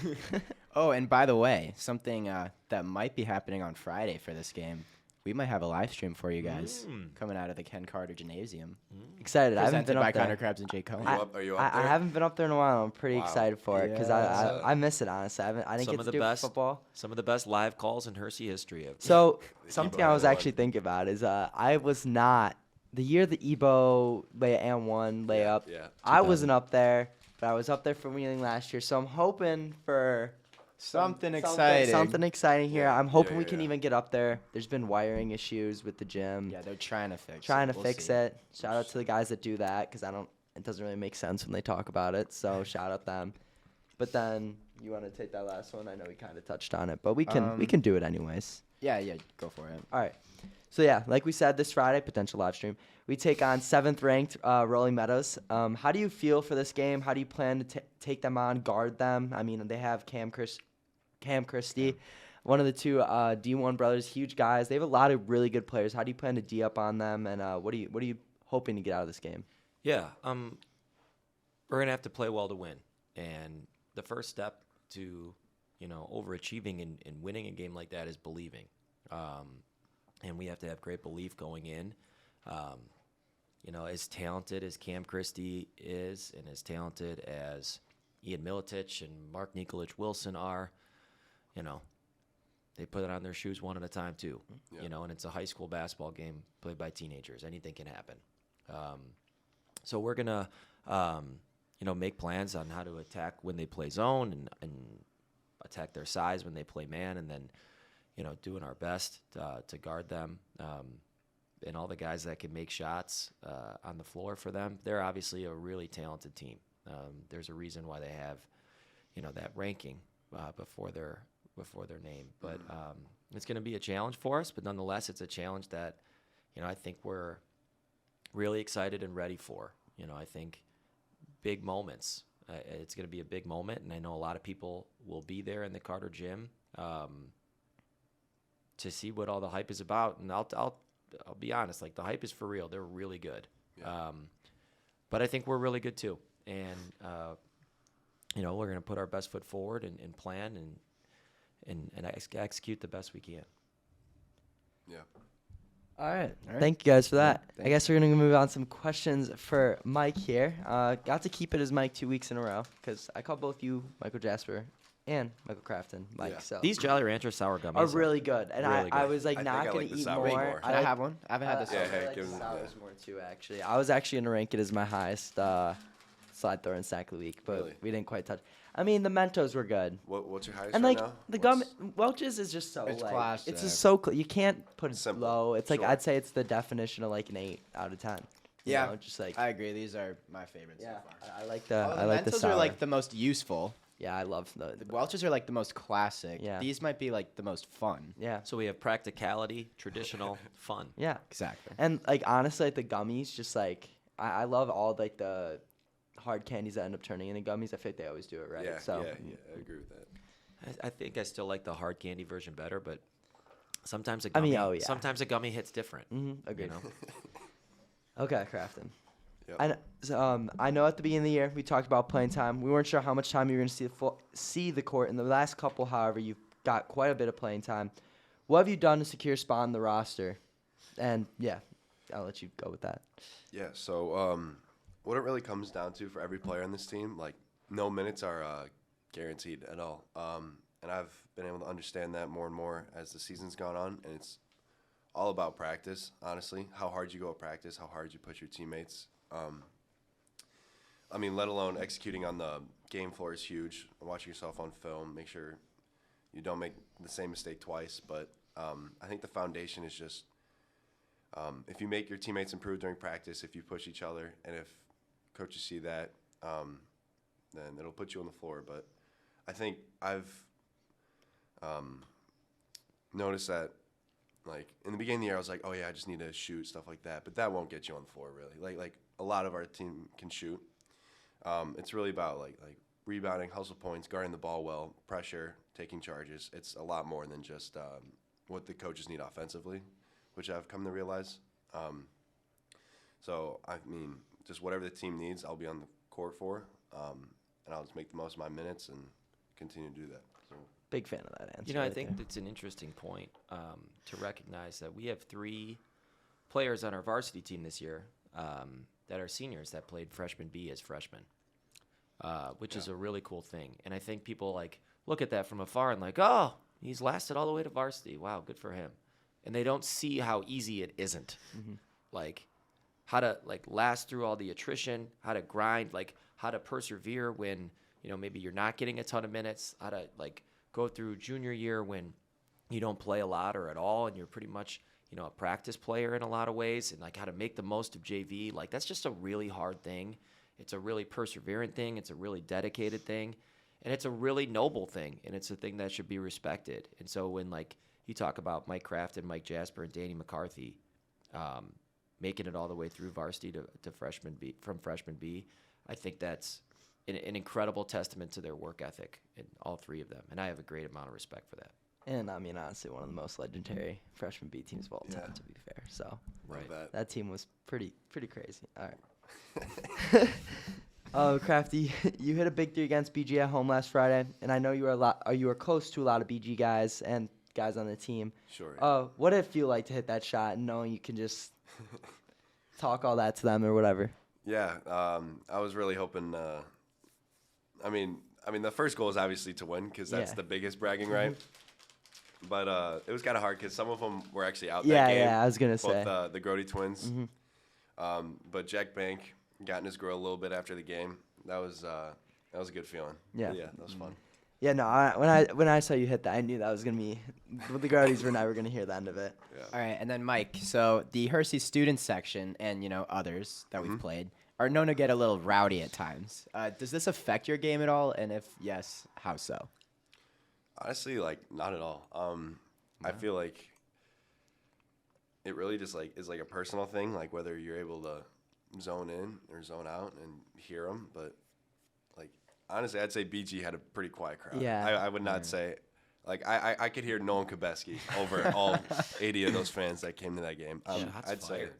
S4: Oh, and by the way, something that might be happening on Friday for this game. We might have a live stream for you guys coming out of the Ken Carter Gymnasium.
S1: Excited. I haven't
S4: Presented
S1: been
S4: by
S1: up there.
S4: Connor Krebs and Jake Cohen.
S3: Are you up
S1: I
S3: there?
S1: haven't been up there in a while. I'm pretty
S3: Wow.
S1: excited for it because
S4: Yeah.
S1: I miss it honestly. I didn't
S2: Some
S1: get
S2: of
S1: to
S2: the
S1: do
S2: best.
S1: football.
S2: Some of the best live calls in Hershey history.
S1: So
S3: The
S1: something
S3: Ebo
S1: I was
S3: had
S1: actually
S3: one.
S1: thinking about is I was not the year the Ebo and one layup.
S3: Yeah.
S1: I wasn't up there, but I was up there for Wheeling last year. So I'm hoping for
S4: Something exciting.
S1: Something exciting here.
S3: Yeah,
S1: I'm hoping
S3: yeah,
S1: we can
S3: yeah.
S1: even get up there. There's been wiring issues with the gym.
S4: Yeah, they're trying to fix
S1: Trying
S4: it.
S1: to
S4: We'll
S1: fix
S4: see.
S1: it. Shout out to the guys that do that because it doesn't really make sense when they talk about it. So shout out them. But then you want to take that last one? I know we kind of touched on it, but we can do it anyways.
S4: Yeah, go for it.
S1: All right. So yeah, like we said, this Friday, potential live stream, we take on 7th ranked Rolling Meadows. How do you feel for this game? How do you plan to take them on, guard them? I mean, they have Cam Christie, one of the two D1 brothers, huge guys. They have a lot of really good players. How do you plan to D up on them? And what are you hoping to get out of this game?
S2: Yeah, we're gonna have to play well to win, and the first step to overachieving and winning a game like that is believing, and we have to have great belief going in. As talented as Cam Christie is, and as talented as Ian Milicic and Mark Nikolic Wilson are, they put it on their shoes one at a time too.
S3: Yeah.
S2: And it's a high school basketball game played by teenagers. Anything can happen. So we're gonna, make plans on how to attack when they play zone and attack their size when they play man, and then, doing our best to guard them. And all the guys that can make shots on the floor for them. They're obviously a really talented team. There's a reason why they have, that ranking before their name. But it's going to be a challenge for us. But nonetheless, it's a challenge that, I think we're really excited and ready for. I think big moments. It's going to be a big moment, and I know a lot of people will be there in the Carter Gym to see what all the hype is about. And I'll be honest, like the hype is for real. They're really good.
S3: Yeah.
S2: But I think we're really good too. And, we're going to put our best foot forward and plan and execute the best we can.
S3: Yeah.
S1: All right.
S4: All right.
S1: Thank you guys for that.
S4: thank
S1: I guess we're going to move on to some questions for Mike here. Got to keep it as Mike 2 weeks in a row because I call both you Michael Jasper and Michael Crafton Mike.
S3: Yeah.
S1: So
S2: These Jolly Rancher sour gummies
S1: are really good. And
S2: really
S1: I
S2: good.
S1: was like
S3: I
S1: not
S3: think I
S1: going
S3: like
S1: to
S3: the
S1: eat
S3: sours
S1: more.
S3: more.
S4: Can I have one? I haven't had this.
S3: Yeah,
S1: I
S3: hey,
S1: like
S3: give
S1: the
S3: him-
S1: sours
S3: yeah.
S1: more too, actually. I was actually going to rank it as my highest slide thrower and sack of the week, but
S3: Really?
S1: we didn't quite touch. I mean, the Mentos were good.
S3: What's your highest
S1: And
S3: right
S1: like
S3: now?
S1: the
S3: What's-
S1: gum Welch's is just so
S4: It's
S1: like
S4: classic.
S1: it's just so you can't put it
S3: Simple.
S1: low. It's like
S3: Sure.
S1: I'd say it's the definition of like an 8 out of 10. You
S4: Yeah.
S1: know, just like
S4: I agree. These are my favorites
S1: yeah,
S4: so far.
S1: I like the
S4: Oh,
S1: I like the
S4: Mentos
S1: sour.
S4: are like the most useful.
S1: Yeah, I love
S4: The Welch's are like the most classic.
S1: Yeah.
S4: These might be like the most fun.
S1: yeah.
S2: So we have practicality, traditional, fun.
S1: Yeah.
S4: Exactly.
S1: And like honestly, like the gummies, just like I love all like the hard candies that end up turning into gummies. I feel like they always do it right.
S3: Yeah,
S1: so
S3: I agree with that.
S2: I think I still like the hard candy version better, but sometimes a
S1: I
S2: gummy,
S1: mean, oh, yeah.
S2: sometimes a gummy hits different.
S1: agreed.
S2: You know?
S1: Okay, Crafton.
S3: Yep.
S1: I know at the beginning of the year we talked about playing time. We weren't sure how much time you were going to see the court. In the last couple, however, you've got quite a bit of playing time. What have you done to secure a spot on the roster? And yeah, I'll let you go with that.
S3: Yeah, so what it really comes down to for every player on this team, like no minutes are guaranteed at all. And I've been able to understand that more and more as the season's gone on, and it's all about practice, honestly. How hard you go at practice, how hard you push your teammates. I mean, let alone executing on the game floor is huge. Watching yourself on film, make sure you don't make the same mistake twice. But I think the foundation is just if you make your teammates improve during practice, if you push each other, and if coaches see that, then it'll put you on the floor. But I think I've noticed that, like, in the beginning of the year, I was like, oh, yeah, I just need to shoot, stuff like that. But that won't get you on the floor, really. Like a lot of our team can shoot. It's really about, like rebounding, hustle points, guarding the ball well, pressure, taking charges. It's a lot more than just what the coaches need offensively, which I've come to realize. So, I mean, just whatever the team needs, I'll be on the court for, and I'll just make the most of my minutes and continue to do that. So.
S1: Big fan of that answer.
S2: You know, I
S1: right
S2: think
S1: there.
S2: that's an interesting point to recognize that we have 3 players on our varsity team this year that are seniors that played freshman B as freshmen, which is a really cool thing. And I think people like look at that from afar and like, oh, he's lasted all the way to varsity. Wow, good for him. And they don't see how easy it isn't. Like how to like last through all the attrition, how to grind, like how to persevere when, you know, maybe you're not getting a ton of minutes, how to like go through junior year when you don't play a lot or at all and you're pretty much, you know, a practice player in a lot of ways, and like how to make the most of JV. Like that's just a really hard thing. It's a really perseverant thing. It's a really dedicated thing. And it's a really noble thing. And it's a thing that should be respected. And so when like you talk about Mike Kraft and Mike Jasper and Danny McCarthy making it all the way through varsity to freshman B, from freshman B, I think that's an incredible testament to their work ethic in all 3 of them. And I have a great amount of respect for that.
S1: And I mean, honestly, one of the most legendary freshman B teams of all time,
S3: Yeah.
S1: to be fair. So
S2: Right.
S1: that team was pretty crazy. All right. Oh, Crafty, you hit a big 3 against BG at home last Friday, and I know you were close to a lot of BG guys and guys on the team.
S3: Sure.
S1: What did it feel like to hit that shot and knowing you can just talk all that to them or whatever?
S3: Yeah, I was really hoping. I mean, the first goal is obviously to win because that's
S1: Yeah.
S3: the biggest bragging right. But it was kind of hard because some of them were actually out
S1: Yeah,
S3: that game.
S1: yeah, I was gonna
S3: both,
S1: say.
S3: the Grody twins. But Jack Bank got in his grill a little bit after the game. That was a good feeling.
S1: Yeah.
S3: Yeah, that was fun.
S1: Yeah, no, when I saw you hit that, I knew that was gonna be the Guardians were never gonna hear the end of it.
S4: All right, and then Mike. So the Hersey student section and others that we've played are known to get a little rowdy at times. Does this affect your game at all? And if yes, how so?
S3: Honestly, like not at all. I feel like it really just like is like a personal thing, like whether you're able to zone in or zone out and hear them. But like honestly, I'd say BG had a pretty quiet crowd.
S1: Yeah.
S3: I would not say. Like I could hear Nolan Kabeski over all 80 of those fans that came to that game.
S2: Shots
S3: I'd say
S2: fired.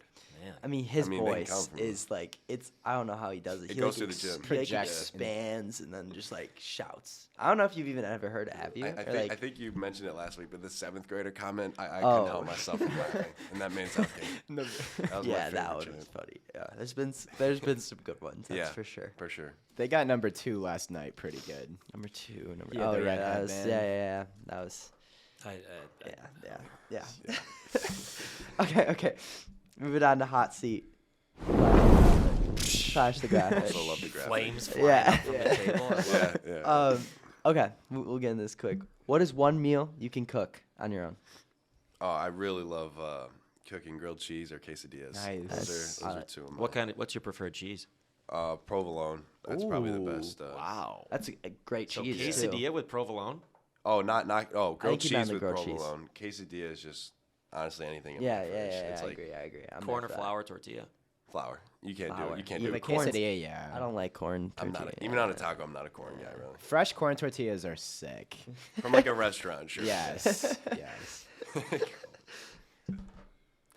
S2: Man.
S1: I mean, his
S3: they can come
S1: voice
S3: from-
S1: is like I don't know how he does it.
S3: It
S1: He
S3: goes
S1: like
S3: through the gym.
S1: He like
S4: Projects.
S1: expands and then just like shouts. I don't know if you've even ever heard it. Have you?
S3: I
S1: Or,
S3: think,
S1: like,
S3: I think you mentioned it last week, but the 7th grader comment, I
S1: Oh.
S3: couldn't help myself from laughing, and that made South game. That was my
S1: yeah,
S3: favorite
S1: that one
S3: chant.
S1: was funny. Yeah, there's been some good ones. That's
S3: Yeah.
S1: for sure.
S3: For sure.
S4: They got number 2 last night, pretty good.
S1: Number 2, number.
S4: Yeah,
S1: oh
S4: the
S1: yeah,
S4: redhead
S1: that was,
S4: man.
S1: yeah. That was.
S2: I
S1: Yeah. Okay. Moving on to hot seat. Flash the graphic.
S3: Also love the graphic.
S2: flames flying
S1: Yeah.
S2: up from the table.
S3: Yeah.
S1: Okay, we'll get into this quick. What is one meal you can cook on your own?
S3: Oh, I really love cooking grilled cheese or quesadillas.
S4: Nice.
S3: Those are
S1: Nice.
S3: two of mine.
S2: What's your preferred cheese?
S3: Provolone. That's probably the best.
S2: Wow.
S1: That's a great
S2: So
S1: cheese.
S2: quesadilla
S1: too.
S2: with provolone.
S3: Oh, not grilled
S1: think you meant
S3: cheese
S1: the
S3: with
S1: grilled cheese.
S3: provolone. Quesadilla is just honestly anything. In
S1: Yeah,
S3: my
S1: yeah,
S3: fridge.
S1: yeah.
S3: It's
S1: I
S3: like
S1: agree. I agree. I'm
S2: Corn
S1: there
S2: or
S1: for that.
S2: flour tortilla.
S3: flour. You can't do
S1: Flour.
S3: it. You can't
S1: Yeah,
S3: do
S4: The
S3: it.
S1: corn's-
S4: quesadilla, yeah.
S1: I don't like corn.
S3: I'm not
S1: tortilla.
S3: even on a taco. I'm not a corn guy really.
S4: Fresh corn tortillas are sick.
S3: From like a restaurant, sure.
S4: Yes, yes.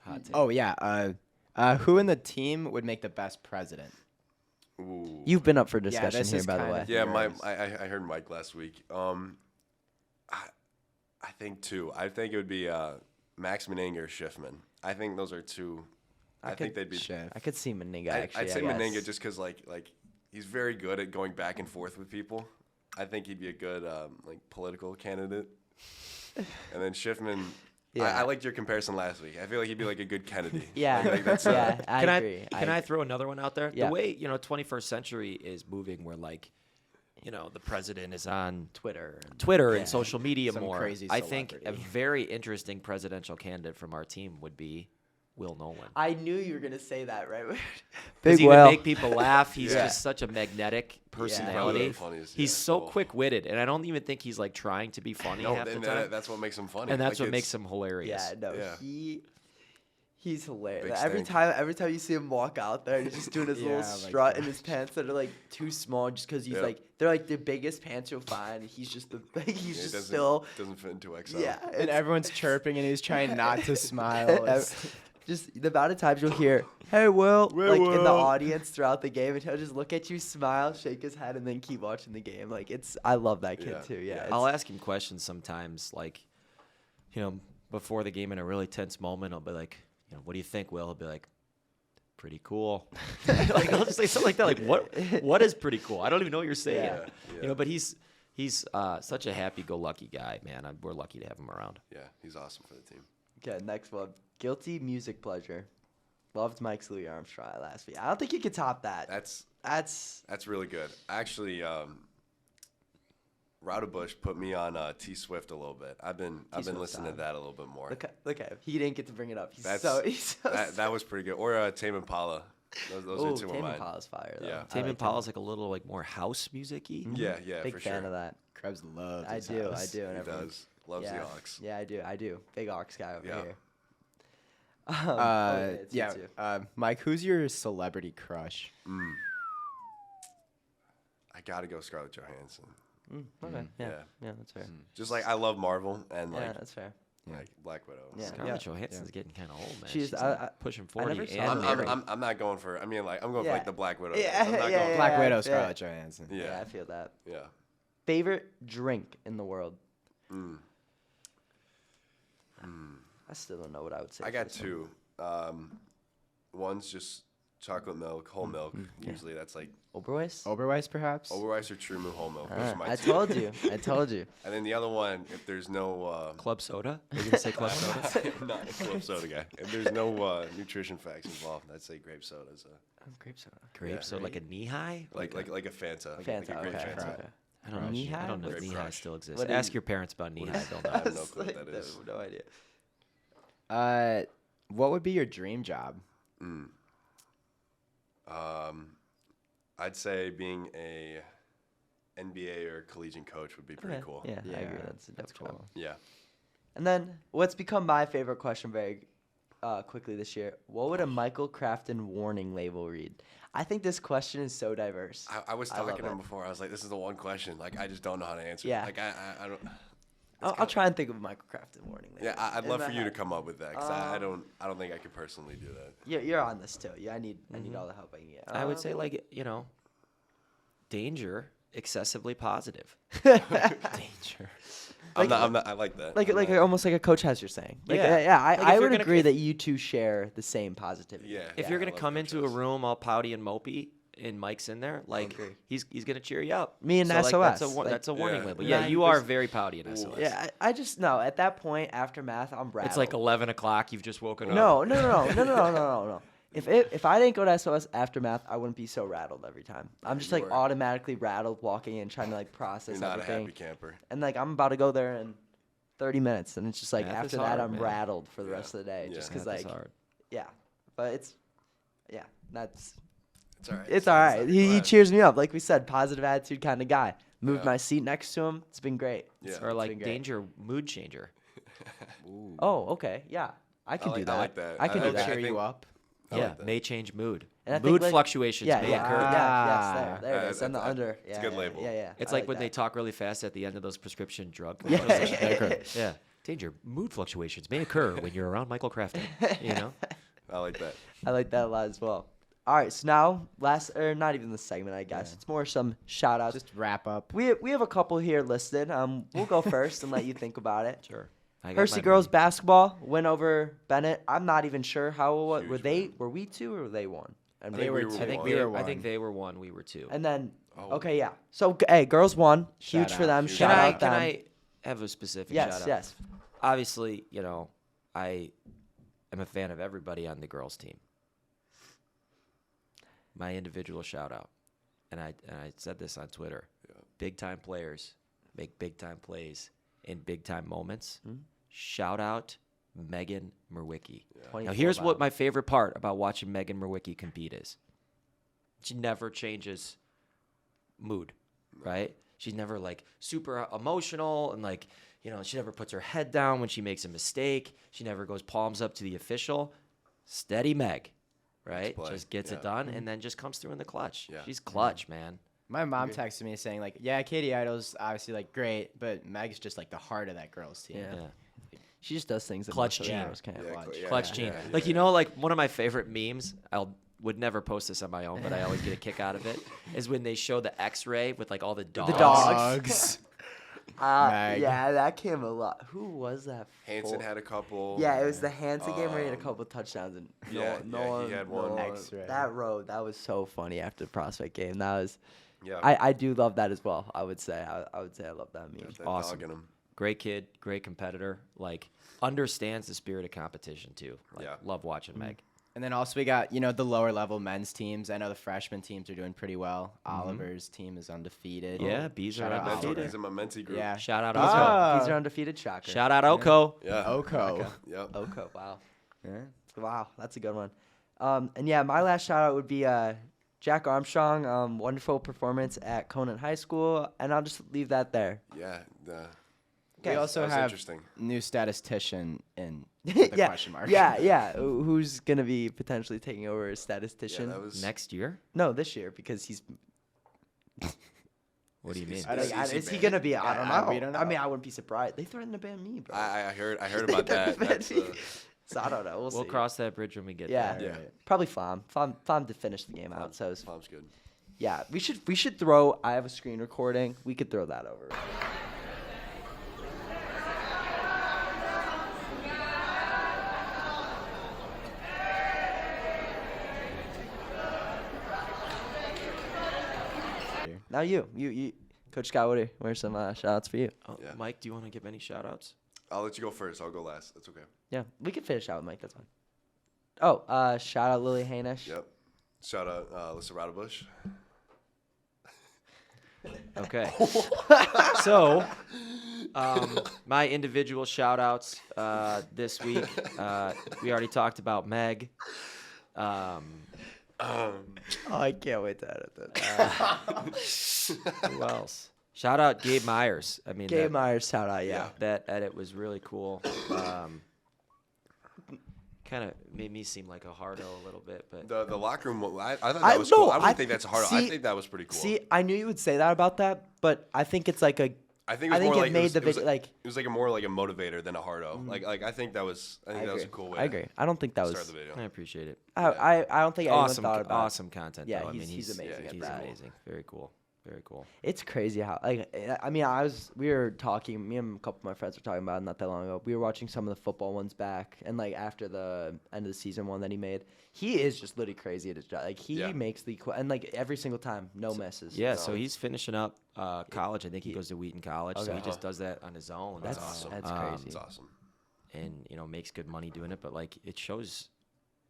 S2: Hot take.
S4: Oh yeah. Who in the team would make the best president?
S3: Ooh.
S1: You've been up for discussion
S4: this
S1: here,
S4: is
S1: by the
S4: kind
S1: way.
S4: of-
S3: Yeah,
S4: Yours.
S3: I heard Mike last week. I think two. I think it would be Max Meninga or Schiffman. I think those are two. I think they'd be.
S4: Chef.
S1: I could see Meninga actually.
S3: I'd say
S1: I
S3: Meninga
S1: guess.
S3: just because like he's very good at going back and forth with people. I think he'd be a good like political candidate. And then Schiffman.
S1: Yeah.
S3: I liked your comparison last week. I feel like he'd be like a good Kennedy.
S1: Yeah,
S3: Like that's,
S1: yeah. I
S2: Can
S1: agree.
S2: Can I throw another one out there?
S1: Yeah.
S2: The way 21st century is moving, where like, the president is on
S1: Twitter.
S2: Twitter
S1: Yeah.
S2: and social media
S4: Some
S2: more.
S4: crazy
S2: I think a
S4: celebrity.
S2: very interesting presidential candidate from our team would be Will Nolan.
S1: I knew you were gonna say that, right?
S2: Because
S1: Big
S2: he would
S1: Will.
S2: make people laugh. He's
S1: Yeah.
S2: just such a magnetic
S3: Probably
S2: personality.
S3: the funniest,
S2: He's
S3: yeah,
S2: so
S3: cool.
S2: quick-witted, and I don't even think he's like trying to be funny
S3: No,
S2: half the
S3: and
S2: time.
S3: that's what makes him funny.
S2: And that's
S3: Like,
S2: what makes
S3: it's-
S2: him hilarious.
S1: Yeah, no,
S3: Yeah.
S1: he's hilarious.
S3: Big
S1: Every
S3: stink.
S1: time you see him walk out there, he's just doing his little
S4: Yeah, like
S1: strut in his pants that are like too small, just because he's
S3: Yep.
S1: like they're like the biggest pants you'll find. He's just the
S3: Yeah,
S1: he's
S3: it
S1: just still
S3: doesn't fit into XL.
S1: yeah.
S4: And
S1: it's-
S4: everyone's chirping, and he's trying not to smile. It's-
S1: just the amount of times you'll hear "Hey Will" like in the
S3: Will.
S1: audience throughout the game, and he'll just look at you, smile, shake his head, and then keep watching the game. Like I love that kid
S3: Yeah,
S1: too. Yeah,
S3: yeah.
S1: it's-
S2: I'll ask him questions sometimes, like, before the game in a really tense moment. I'll be like, what do you think, Will? He'll be like, pretty cool. Like I'll just say something like that. Like, what is pretty cool? I don't even know what you're saying.
S1: Yeah,
S3: yeah.
S2: But he's such a happy-go-lucky guy, man. We're lucky to have him around.
S3: Yeah, he's awesome for the team.
S1: Okay, next one. Guilty music pleasure. Loved Mike's Louis Armstrong last week. I don't think you could top that.
S3: That's
S1: That's
S3: really good. Actually, Rowda Bush put me on T Swift a little bit. I've been
S1: Swift's
S3: listening
S1: on.
S3: to that a little bit more.
S1: look at him. He didn't get to bring it up. He's
S3: That's
S1: he's so
S3: that was pretty good. Or Tame Impala. Those are two of
S1: Tame
S3: mine.
S1: Impala's fire though.
S3: Yeah.
S1: I
S2: Tame
S1: like
S2: Impala's like a little more house music-y.
S3: Yeah, yeah,
S1: Big
S3: for
S1: fan
S3: sure.
S1: of that.
S4: Krebs loves.
S1: I
S4: his
S1: do.
S4: house.
S1: And
S3: He
S1: everyone-
S3: does. Loves
S1: yeah.
S3: the Ox.
S1: Yeah, I do. Big Ox guy over
S3: Yeah.
S1: here. It's you too.
S4: Mike, who's your celebrity crush?
S3: I gotta go Scarlett Johansson.
S1: Okay. Yeah.
S3: Yeah.
S1: Yeah, that's fair.
S3: Just like I love Marvel and
S1: Yeah,
S3: like
S1: that's fair.
S3: Black Widow.
S1: Yeah.
S2: Scarlett Johansson's getting kind of old, man.
S1: She's-
S2: She's
S1: I-
S2: pushing
S1: I
S2: 40
S1: never saw
S2: and
S1: her.
S2: married.
S3: I'm not going for. I mean, like I'm going for
S1: Yeah.
S3: like the Black Widow.
S1: Yeah,
S3: I'm not
S1: yeah,
S3: going.
S1: yeah.
S4: Black Widow,
S1: yeah.
S4: Scarlett Johansson.
S3: Yeah.
S1: Yeah, I feel that.
S3: Yeah.
S1: Favorite drink in the world?
S3: Mm.
S1: I still don't know what I would say.
S3: I
S1: for
S3: got
S1: this one.
S3: two. One's just chocolate milk, whole milk. Usually that's like
S1: Oberweis?
S4: Oberweis, perhaps.
S3: Oberweis or True Moon whole milk. Those are my
S1: I
S3: two.
S1: told you. I told you.
S3: And then the other one, if there's no
S2: Club soda? Are you going to say club soda?
S3: I'm not a club soda guy. If there's no nutrition facts involved, I'd say grape soda.
S1: Grape soda.
S2: Grape
S3: Yeah.
S2: soda, like a knee-high?
S3: Like a Fanta.
S1: Fanta.
S3: Like a grape
S1: Okay.
S3: Fanta.
S1: Okay.
S2: I don't know.
S1: Knee-high?
S2: I don't know if
S3: Grape
S2: knee-high
S3: Crush.
S2: still exists.
S1: What do
S2: Ask
S1: you-
S2: your parents about knee-high. They'll know.
S3: I have no
S1: was
S3: clue what
S1: like,
S3: that is.
S1: No idea.
S4: What would be your dream job?
S3: I'd say being a NBA or collegiate coach would be pretty
S1: Okay.
S3: cool.
S1: Yeah, I agree.
S4: Yeah,
S1: That's a
S4: that's
S1: dope job.
S4: cool.
S3: Yeah.
S1: And then what's become my favorite question very quickly this year? What would a Michael Crafton warning label read? I think this question is so diverse.
S3: I was
S1: I love
S3: talking to
S1: it.
S3: him before. I was like, this is the one question. Like, I just don't know how to answer.
S1: Yeah.
S3: Like, I don't.
S1: I'll try and think of a Michael Crafton warning label.
S3: Yeah, I'd
S1: in
S3: love
S1: my
S3: for you to
S1: head.
S3: come up with that because I don't think I could personally do that.
S1: You're on this too. Yeah, I need all the help I can get.
S2: I would say, like, danger, excessively positive.
S4: Danger.
S3: I'm not. I like that.
S1: like
S3: I'm
S1: like
S3: not-
S1: almost like a coach has you're saying. Like,
S2: Yeah.
S1: yeah.
S2: Like, if
S1: I
S2: you're
S1: would
S2: gonna-
S1: agree
S2: if-
S1: that you two share the same positivity.
S3: Yeah.
S2: If
S3: yeah,
S2: you're
S3: I
S2: going to
S3: love
S2: come
S3: Coach
S2: into a
S3: O's.
S2: room all pouty and mopey and Mike's in there, like,
S1: agree.
S2: he's going to cheer you up.
S1: Me and
S2: so, like,
S1: SOS,
S2: that's
S1: like-
S2: that's a warning
S3: Yeah.
S2: label.
S1: Yeah,
S2: Yeah, you are
S1: 90%.
S2: very pouty in SOS.
S1: Yeah, I just know at that point after math I'm rattled.
S2: It's like 11 o'clock. You've just woken up.
S1: No. If I didn't go to SOS after math, I wouldn't be so rattled every time. I'm just
S3: You
S1: like
S3: were.
S1: automatically rattled walking in, trying to like
S3: You're
S1: process
S3: not a
S1: everything.
S3: happy camper.
S1: And like I'm about to go there in 30 minutes, and it's just like
S2: Math is
S1: after that
S2: hard,
S1: I'm
S2: man.
S1: rattled for the
S3: Yeah.
S1: rest of the day,
S3: Yeah.
S1: just because
S2: Math is
S1: like
S2: hard.
S1: yeah, but it's yeah, that's
S3: It's all right.
S1: It's all right.
S3: Go
S1: He
S3: ahead.
S1: cheers me up. Like we said, positive attitude kind of guy. Moved
S3: Yeah.
S1: my seat next to him. It's been great.
S3: Yeah.
S2: Or like
S1: been great.
S2: danger mood changer.
S1: Oh, okay. Yeah. I can do
S3: I
S1: that.
S3: like that.
S1: I can
S3: I
S1: do
S3: like
S1: that.
S3: that.
S4: Cheer you
S3: think-
S4: up.
S3: I
S2: Yeah,
S3: like that.
S2: may change mood.
S1: And I think,
S2: Mood
S1: like-
S2: fluctuations
S1: Yeah,
S2: may
S1: yeah,
S2: occur.
S1: yes, there it is.
S3: That-
S1: On the
S3: that-
S1: under.
S3: it's a
S1: Yeah,
S3: good
S1: yeah,
S3: label.
S1: Yeah, yeah.
S2: It's
S1: I
S2: like when they
S1: that.
S2: talk really fast at the end of those prescription drug
S1: Yeah.
S2: commercials. Yeah. Danger, mood fluctuations may occur when you're around Michael Crafton. You know?
S3: I like that.
S1: I like that a lot as well. All right, so now not even the segment, I guess.
S4: Yeah.
S1: It's more some shout outs.
S4: Just wrap up.
S1: We have a couple here listed. We'll go first and let you think about it.
S2: Sure. I got
S1: Hersey
S2: my
S1: girls
S2: money.
S1: basketball win over Bennett. I'm not even sure how what
S3: Huge
S1: were they
S3: win.
S1: were we 2 or were they 1? And
S3: I think we were
S2: I think
S3: one.
S2: we
S4: were
S2: I
S4: one.
S2: think they were 1, we were 2.
S1: and then
S3: Oh.
S1: okay, yeah. So hey, girls won. Huge
S4: Shout
S1: for
S4: out,
S1: them.
S3: huge.
S1: Shout
S3: Can
S1: out
S2: can
S1: them.
S2: I have a specific
S1: Yes,
S2: shout out?
S1: yes.
S2: Obviously, you know, I am a fan of everybody on the girls team. My individual shout out, and I said this on Twitter.
S3: Yeah.
S2: Big time players make big time plays in big time moments.
S1: Mhm.
S2: Shout out Megan Merwicki. Now
S1: 24
S2: here's what
S1: about-
S2: my favorite part about watching Megan Merwicki compete is. She never changes mood, right? She's never like super emotional and like, you know, she never puts her head down when she makes a mistake. She never goes palms up to the official. Steady Meg, right?
S3: play,
S2: Just gets
S3: yeah.
S2: it done and then just comes through in the clutch.
S3: Yeah.
S2: She's clutch, man.
S4: My mom texted me saying like, yeah, Katie Idol's obviously like great, but Meg's just like the heart of that girls team.
S1: Yeah.
S2: Yeah.
S1: She just does things that
S2: Clutch
S1: most other
S2: gene.
S1: girls can't.
S3: Yeah,
S4: Clutch.
S3: yeah,
S2: Clutch
S3: yeah,
S2: gene.
S3: yeah,
S2: Like,
S3: yeah.
S2: you know, like one of my favorite memes, would never post this on my own, but I always get a kick out of it, is when they show the X-ray with like all the dogs.
S1: The dogs.
S4: Meg.
S1: Yeah, that came a lot. Who was that?
S3: Hanson
S1: for?
S3: had a couple.
S1: Yeah, it was the Hanson game where he had a
S3: Um,
S1: couple touchdowns and
S3: yeah, he had one.
S4: X-ray.
S1: That road, that was so funny after the prospect game. That was,
S3: Yeah.
S1: I do love that as well. I would say, I would say I love that meme.
S3: Got that
S2: Awesome.
S3: dog in him.
S2: Great kid, great competitor. Like, understands the spirit of competition too. Like,
S3: Yeah.
S2: love watching Meg.
S4: And then also we got, you know, the lower level men's teams. I know the freshman teams are doing pretty well. Oliver's team is undefeated.
S2: Yeah, bees
S4: Shout
S2: are
S4: out
S3: Men's,
S2: undefeated.
S3: he's in my Menti group.
S4: Yeah.
S2: Shout out
S1: These
S2: Oko.
S1: are, these are undefeated. Shocker.
S2: Shout out Oko.
S3: Yeah.
S4: Oko.
S3: Yep.
S1: Oko. Wow.
S4: Yeah.
S1: Wow, that's a good one. And yeah, my last shout out would be Jack Armstrong. Wonderful performance at Conant High School, and I'll just leave that there.
S3: Yeah.
S4: We also
S3: that was
S4: have
S3: interesting.
S4: new statistician in the
S1: yeah,
S4: question mark.
S1: yeah. Who's gonna be potentially taking over as
S3: Yeah,
S1: statistician?
S3: that was
S2: Next year?
S1: No, this year because he's.
S2: What do you mean?
S3: Is-
S1: I don't-
S3: is he
S1: is he
S3: banned?
S1: gonna be? I don't know.
S4: we don't
S1: I mean,
S4: know.
S1: I wouldn't be surprised. They threatened to ban me, bro.
S3: I heard about that.
S1: They
S3: That's,
S1: banned me. So I don't know. We'll
S2: We'll
S1: see.
S2: cross that bridge when we get
S1: Yeah.
S2: there.
S3: Yeah.
S1: Probably Flam. Flam to finish the game out. So it's-
S3: Palm's good.
S1: yeah, we should throw. I have a screen recording. We could throw that over. Now you, Coach Scott, what are some shout outs for you?
S2: Oh,
S3: Yeah.
S2: Mike, do you want to give any shout outs?
S3: I'll let you go first. I'll go last. That's okay.
S1: Yeah, we can finish out with Mike. That's fine. Oh, shout out Lily Hainish.
S3: Yep. Shout out Alyssa Radobush.
S2: Okay. So, my individual shout outs this week. We already talked about Meg.
S1: Oh, I can't wait to edit that.
S2: Who else? Shout out Gabe Myers. I mean,
S1: Gabe
S2: that,
S1: Myers, shout out. Yeah.
S3: Yeah.
S2: that edit was really cool. Kind of made me seem like a hardo a little bit, but
S3: The locker room. I thought that
S1: I-
S3: was
S1: no,
S3: cool. I
S1: I-
S3: wouldn't think that's hard. I
S1: see-
S3: think that was pretty cool.
S1: See, I knew you would say that about that, but I think it's like a.
S3: I think
S1: I
S3: it was
S1: think
S3: more
S1: it
S3: like
S1: made
S3: it was,
S1: the
S3: it was
S1: vid-
S3: like,
S1: like-
S3: it was like a more like a motivator than a hardo. Like I think that was that was a cool way.
S1: I agree. I don't think that
S3: to start
S1: was.
S3: the video.
S2: I appreciate it.
S1: I don't think anyone
S2: Awesome,
S1: thought about.
S2: awesome content.
S1: Yeah,
S2: though. I
S1: he's-
S2: mean,
S1: he's amazing at
S2: he's
S1: that.
S2: amazing. Very cool. Very cool.
S1: It's crazy how I mean we were talking, me and a couple of my friends were talking about it not that long ago. We were watching some of the football ones back, and like after the end of the season one that he made, he is just literally crazy at his job. Like he
S3: Yeah.
S1: makes the and like every single time, no misses.
S2: Yeah,
S1: So
S2: so he's finishing up college. I think he goes to Wheaton College, so he
S1: Okay.
S2: just does that on his own.
S1: That's
S3: awesome.
S1: That's
S2: Um,
S1: crazy.
S3: It's awesome.
S2: and makes good money doing it. But like, it shows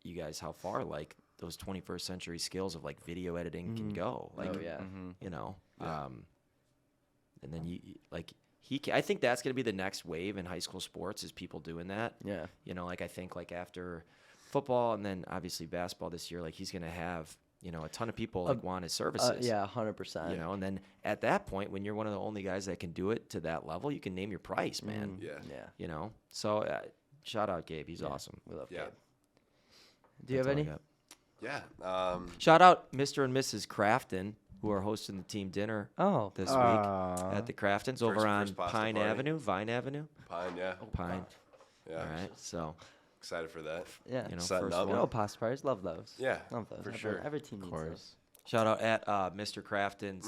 S2: you guys how far like those 21st century skills of like video editing can go. Like,
S1: Oh yeah.
S2: you know,
S3: Yeah.
S2: and then you like I think that's gonna be the next wave in high school sports is people doing that.
S1: Yeah.
S2: You know, like I think like after football and then obviously basketball this year, like he's gonna have a ton of people like want his services.
S1: Yeah, 100%.
S2: And then at that point, when you're one of the only guys that can do it to that level, you can name your price, man.
S3: Yeah.
S2: So shout out Gabe, he's awesome.
S1: We love
S3: Yeah.
S1: Gabe. Do you
S2: That's
S1: have
S2: all I
S1: any?
S2: got.
S3: Yeah.
S2: Shout out Mr. and Mrs. Crafton, who are hosting the team dinner
S1: Oh,
S2: this week at the Craftons over on
S3: first pasta
S2: Pine
S3: party.
S2: Avenue, Vine Avenue.
S3: Pine, yeah.
S2: Pine.
S3: Yeah.
S2: All right. So,
S3: Excited for that.
S1: yeah.
S3: Setting
S2: first
S3: up.
S1: You
S2: one.
S1: know, pasta parties, love those.
S3: Yeah,
S1: Love those.
S3: for
S1: Every-
S3: sure.
S1: Every team needs those.
S2: Shout out at Mr. Crafton's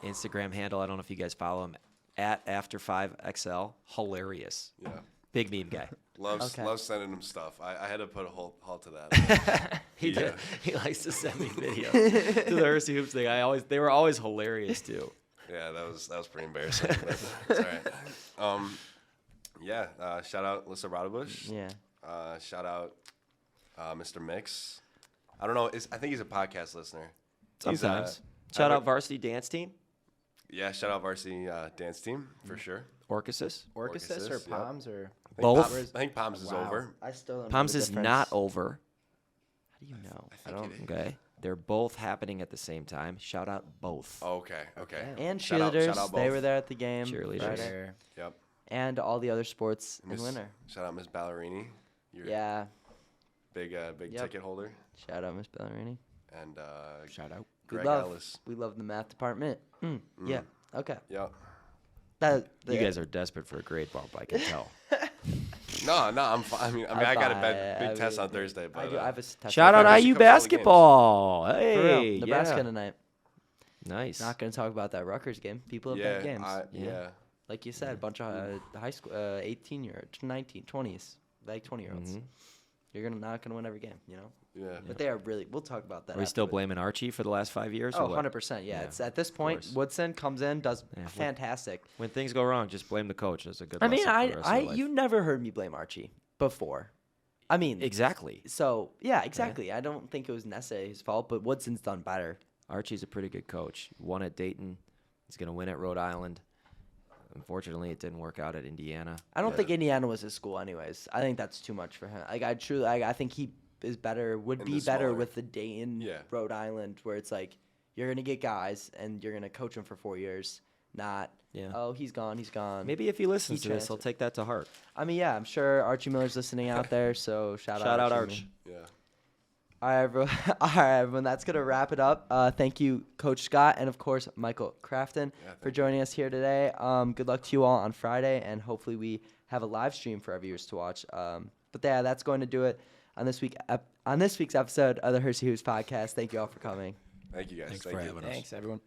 S2: Instagram handle. I don't know if you guys follow him at After5XL. Hilarious.
S3: Yeah.
S2: Big meme guy.
S3: Loves
S1: Okay.
S3: sending him stuff. I had to put a halt to that.
S2: He
S3: Yeah.
S2: did. He likes to send me videos to the Hersey Hoops thing. They were always hilarious too.
S3: Yeah, that was pretty embarrassing. But it's all right. Yeah. Shout out Lissa Rodebush.
S1: Yeah.
S3: Shout out Mr. Mix. I don't know. I think he's a podcast listener. He's,
S2: Sometimes.
S3: I
S2: Shout
S3: would-
S2: out Varsity Dance Team,
S3: Yeah. Shout out Varsity Dance Team for sure.
S2: Orchesis.
S4: Orchesis or
S3: Orchesis, yep.
S4: Palms or
S3: I think
S2: Both.
S3: Palms- I think Palms is
S4: Wow.
S3: over.
S1: I still don't know
S2: Palms
S1: the
S2: is
S1: difference.
S2: not over.
S1: How do you know?
S3: I don't.
S2: Okay. They're both happening at the same time. Shout out both.
S3: Oh, okay. Okay.
S1: And
S3: Shout out-
S1: cheerleaders,
S3: shout out
S1: they
S3: both.
S1: were there at the game.
S2: Cheerleaders.
S1: Friday.
S4: Sure.
S3: Yep.
S1: And all the other sports in
S3: Miss-
S1: winter.
S3: Shout out Miss Ballerini. You're
S1: Yeah.
S3: big
S1: Yep.
S3: ticket holder.
S1: Shout out Miss Ballerini.
S3: And
S4: Shout out.
S1: We
S3: Greg
S1: love.
S3: Ellis.
S1: We love the math department. Yeah. Okay.
S3: Yep.
S2: You guys are desperate for a grade bump, I can tell.
S3: No, I'm fine. I mean, I got a big test
S1: mean,
S3: on Thursday,
S1: I
S3: but
S1: do. I have a test.
S2: Shout out
S3: Nebraska
S2: IU
S3: comes to all the games.
S2: basketball.
S1: For
S2: Hey,
S1: real. Nebraska
S2: yeah.
S1: tonight.
S2: Nice.
S1: Not going to talk about that Rutgers game. People have
S3: yeah,
S1: bad games.
S3: yeah.
S1: Like you said, a bunch of high school, 18-year-olds, 19, 20s, like 20-year-olds.
S2: Mhm.
S1: You're not gonna win every game, you know.
S3: Yeah.
S1: But they are really. We'll talk about that.
S2: Are we still
S1: afterward.
S2: blaming Archie for the last 5 years?
S1: Oh,
S2: or what?
S1: 100%. Yeah.
S2: Yeah,
S1: It's at this point,
S2: course.
S1: Woodson comes in, does
S2: Yeah,
S1: fantastic.
S2: When things go wrong, just blame the coach. That's a good
S1: I mean,
S2: lesson for the rest of your life.
S1: you never heard me blame Archie before. I mean,
S2: Exactly.
S1: so yeah, exactly. I don't think it was necessarily his fault, but Woodson's done better.
S2: Archie's a pretty good coach. Won at Dayton. He's going to win at Rhode Island. Unfortunately, it didn't work out at Indiana.
S1: I don't think Indiana was his school, anyways. I think that's too much for him. Like I think he is better. Would
S3: In
S1: be
S3: the
S1: better
S3: smaller-
S1: with the Dayton,
S3: Yeah.
S1: Rhode Island, where it's like you're gonna get guys and you're gonna coach them for 4 years. Not
S2: Yeah.
S1: oh he's gone.
S2: Maybe if he listens
S1: He
S2: to this, he'll
S1: transferred.
S2: take that to heart.
S1: I mean, yeah, I'm sure Archie Miller's listening out there. So shout
S2: Shout out
S1: Archie.
S2: Arch.
S3: Yeah.
S1: All right, everyone. All right, everyone. That's gonna wrap it up. Thank you, Coach Scott, and of course Michael Crafton for
S3: thank
S1: joining us here today. Good luck to you all on Friday, and hopefully we have a live stream for our viewers to watch. But yeah, that's going to do it on this week's episode of the Hersey Hoops podcast. Thank you all for coming.
S3: Thank you guys.
S2: Thanks
S3: Thank
S2: for
S3: you.
S2: having us.
S4: Thanks, everyone.